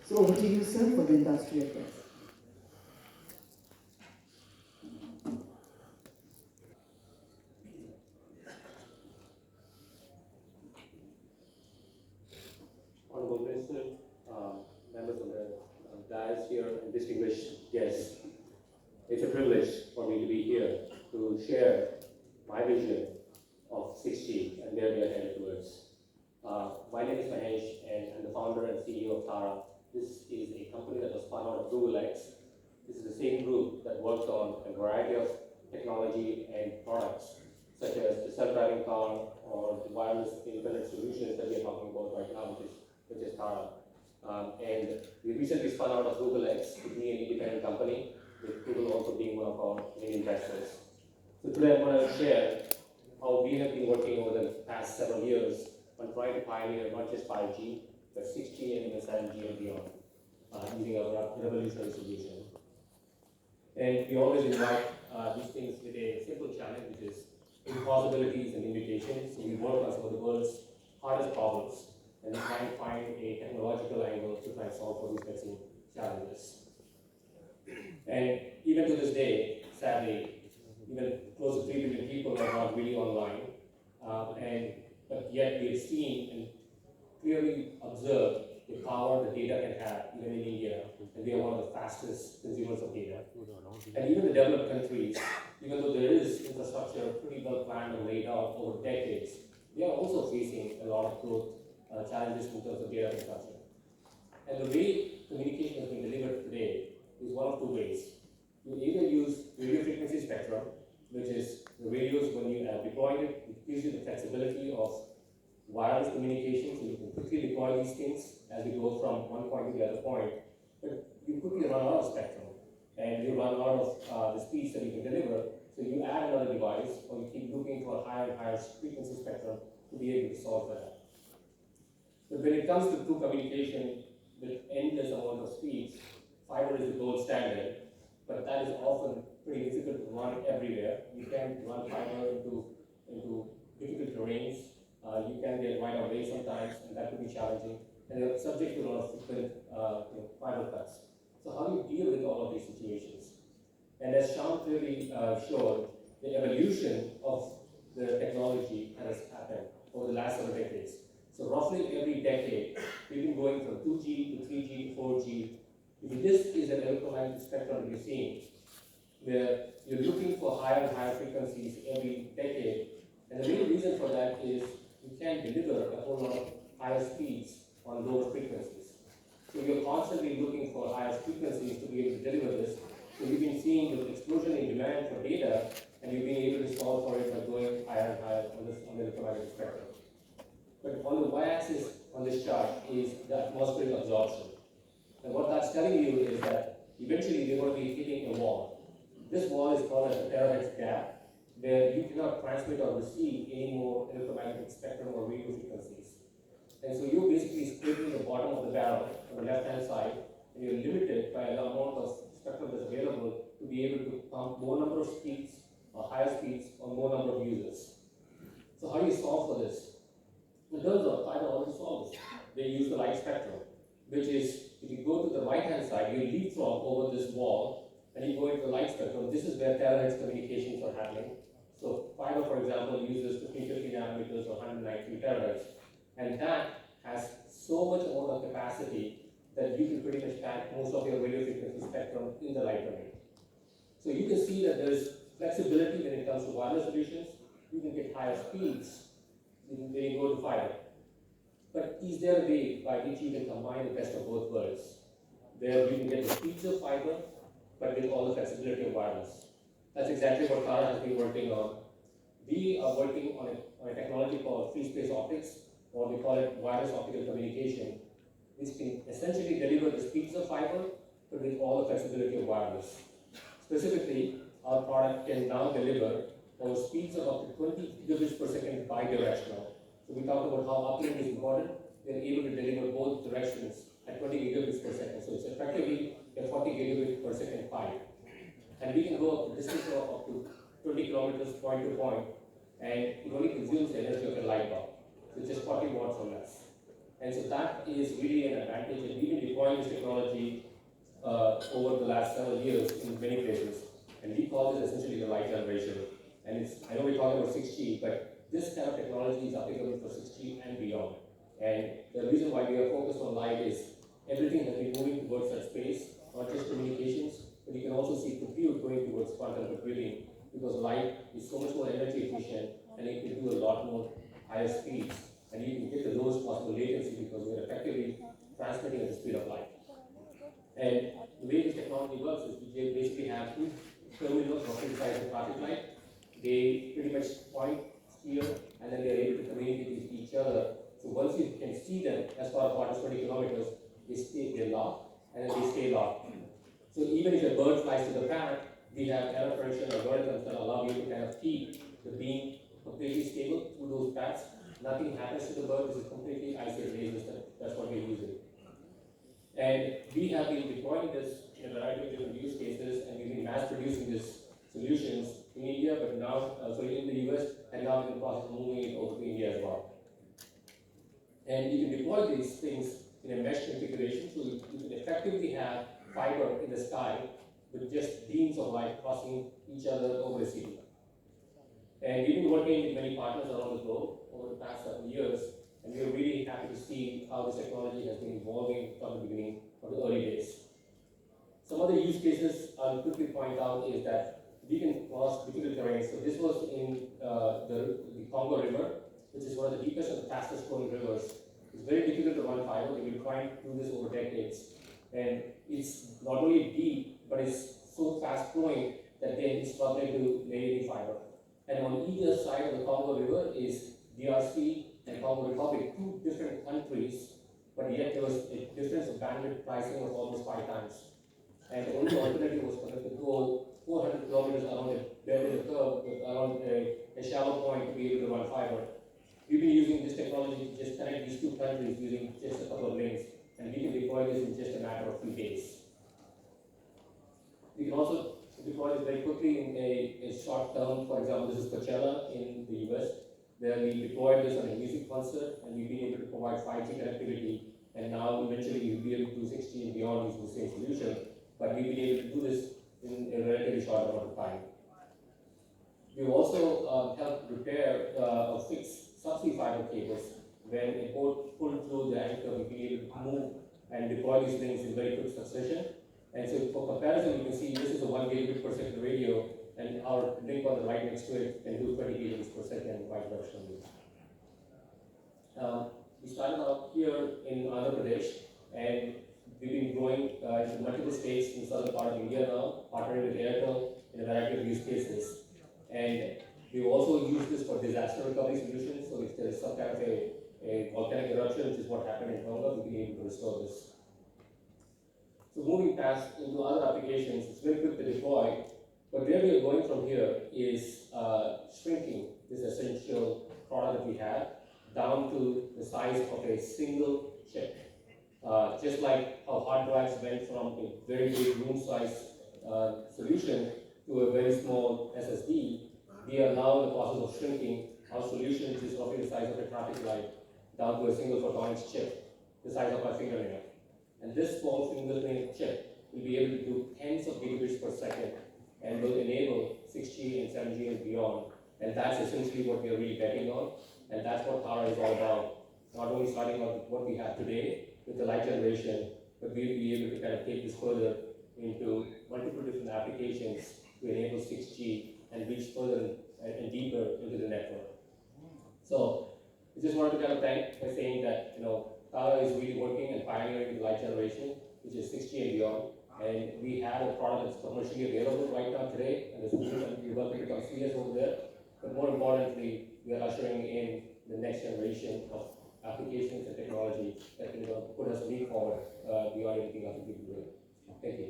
So over to you, sir, for the industry address. Honorable Minister, members of the dais here, and distinguished guests. It's a privilege for me to be here to share my vision of 6G and where we are headed towards. My name is Mahesh, and I'm the founder and CEO of Tara. This is a company that was spun out of Google X. This is the same group that worked on a variety of technology and products, such as the self-driving car or the wireless internet solutions that we are talking about right now, which is Tara. And we recently spun out of Google X to be an independent company, with Google also being one of our main investors. So today I want to share how we have been working over the past several years on trying to pioneer not just 5G, but 6G and even 7G and beyond, using our revolutionary solution. And we always invite these things with a simple challenge, which is impossibilities and limitations. So we work on some of the world's hardest problems and we try and find a technological angle to try and solve for these vexing challenges. And even to this day, sadly, even close to 3 billion people are not really online, but yet we have seen and clearly observed the power that data can have, even in India, and we are one of the fastest consumers of data. And even the developed countries, even though there is infrastructure pretty well planned and laid out over decades, they are also facing a lot of growth challenges in terms of data consumption. And the way communication has been delivered today is one of two ways. You either use radio frequency spectrum, which is the radios when you deploy it, it gives you the flexibility of wireless communication, so you can quickly deploy these things as we go from one point to the other point. But you quickly run out of spectrum, and you run out of the speeds that you can deliver, so you add another device, or you keep looking for higher and higher frequency spectrum to be able to solve that. But when it comes to true communication with endless amount of speeds, fiber is the gold standard, but that is often pretty difficult to run everywhere. You can't run fiber into difficult terrains. You can get right away sometimes, and that could be challenging. And you're subject to a lot of frequent fiber cuts. So how do you deal with all of these situations? And as Shyam clearly showed, the evolution of the technology has happened over the last several decades. So roughly every decade, we've been going from 2G to 3G to 4G. This is an electromagnetic spectrum that you're seeing, where you're looking for higher and higher frequencies every decade. And the main reason for that is you can deliver a whole lot of higher speeds on lower frequencies. So you're constantly looking for higher frequencies to be able to deliver this. So you've been seeing the explosion in demand for data, and you've been able to solve for it by going higher and higher on the electromagnetic spectrum. But on the y-axis on this chart is the atmospheric absorption. And what that's telling you is that eventually we're going to be hitting a wall. This wall is called as the terahertz gap, where you cannot transmit or receive any more electromagnetic spectrum or radio frequencies. And so you're basically scraping the bottom of the barrel on the left-hand side, and you're limited by the amount of spectrum that's available to be able to pump more number of speeds or higher speeds on more number of users. So how do you solve for this? In terms of fiber already solves this. They use the light spectrum, which is, if you go to the right-hand side, you leapfrog over this wall, and you go into the light spectrum. This is where terahertz communications are happening. So fiber, for example, uses 1550 nanometers or 193 terahertz, and that has so much amount of capacity that you can pretty much pack most of your radio frequency spectrum in the light domain. So you can see that there is flexibility when it comes to wireless solutions. You can get higher speeds when you go to fiber. But is there a way by which you can combine the best of both worlds, where you can get the speeds of fiber, but with all the flexibility of wireless? That's exactly what Tara has been working on. We are working on a technology called free space optics, or we call it wireless optical communication, which can essentially deliver the speeds of fiber, but with all the flexibility of wireless. Specifically, our product can now deliver over speeds of up to 20 gigabits per second bidirectional. So we talked about how uplink is important. We're able to deliver both directions at 20 gigabits per second. So it's effectively a 40 gigabit per second pipe. And we can go up to distance of up to 20 kilometers point to point, and it only consumes the energy of a light bulb. So it's just 40 watts or less. And so that is really an advantage, and we've been deploying deploying this technology over the last several years in many places. And we call this essentially the light generation. And I know we're talking about 6G, but this kind of technology is applicable for 6G and beyond. And the reason why we are focused on light is everything has been moving towards that space, not just communications, but you can also see compute going towards quantum computing, because light is so much more energy efficient and it can do a lot more higher speeds. And you can get the lowest possible latency because we're effectively transmitting at the speed of light. And the way this technology works is we basically have two terminals roughly the size of a traffic light. They pretty much point here, and then they're able to communicate with each other. So once you can see them as far apart as 20 kilometers, they lock, and then they stay locked. So even if a bird flies to the parent, we have error correction algorithms that allow you to kind of keep the beam completely stable through those paths. Nothing happens to the bird. This is completely isolated system. That's what we're using. And we have been deploying this in a variety of different use cases, and we've been mass producing these solutions in India, but now, in the US, and now in the process of moving it over to India as well. And you can deploy these things in a mesh configuration, so you can effectively have fiber in the sky with just beams of light crossing each other over a city. And we've been working with many partners around the globe over the past several years, and we are really happy to see how this technology has been evolving from the beginning, from the early days. Some other use cases I'll quickly point out is that we can cross difficult terrain. So this was in the Congo River, which is one of the deepest and fastest flowing rivers. It's very difficult to run fiber. We've been trying to do this over decades. And it's not only deep, but it's so fast flowing that they're struggling to lay any fiber. And on either side of the Congo River is DRC and Congo Republic, two different countries, but yet there was a difference of bandwidth pricing of almost 5 times. And the only alternative was for them to go 400 kilometers around a bend in the curve, around a shallow point to be able to run fiber. We've been using this technology to just connect these two countries using just a couple of links, and we can deploy this in just a matter of few days. We can also deploy this very quickly in a short term. For example, this is Coachella in the US, where we deployed this on a music concert, and we've been able to provide 5G connectivity, and now eventually we'll be able to do 6G and beyond using the same solution, but we've been able to do this in a relatively short amount of time. We've also helped repair or fix subsea fiber cables. When a boat pulled through the anchor, we've been able to move and deploy these things in very quick succession. And so for comparison, you can see this is a 1 gigabit per second radio, and our link on the right next to it can do 20 gigabits per second bidirectionally. We started out here in Andhra Pradesh, and we've been growing into multiple states in the southern part of India now, partnering with Airtel in a variety of use cases. And we've also used this for disaster recovery solutions. So if there is some kind of a volcanic eruption, which is what happened in Tonga, we'll be able to restore this. So moving past into other applications, it's very quick to deploy, but where we are going from here is shrinking this essential product that we have down to the size of a single chip. Just like how hard drives went from a very big room size solution to a very small SSD, we are now in the process of shrinking our solution, which is roughly the size of a traffic light, down to a single photonics chip, the size of our fingernail. And this small fingernail chip will be able to do tens of gigabits per second and will enable 6G and 7G and beyond. And that's essentially what we are really betting on. And that's what Tara is all about. Not only starting out with what we have today with the light generation, but we'll be able to kind of take this further into multiple different applications to enable 6G and reach further and deeper into the network. So I just wanted to kind of thank by saying that, Tara is really working and pioneering the light generation, which is 6G and beyond. And we have a product that's commercially available right now today, and we're welcome to come see us over there. But more importantly, we are ushering in the next generation of applications and technology that can put us leap forward beyond anything else we can do. Thank you.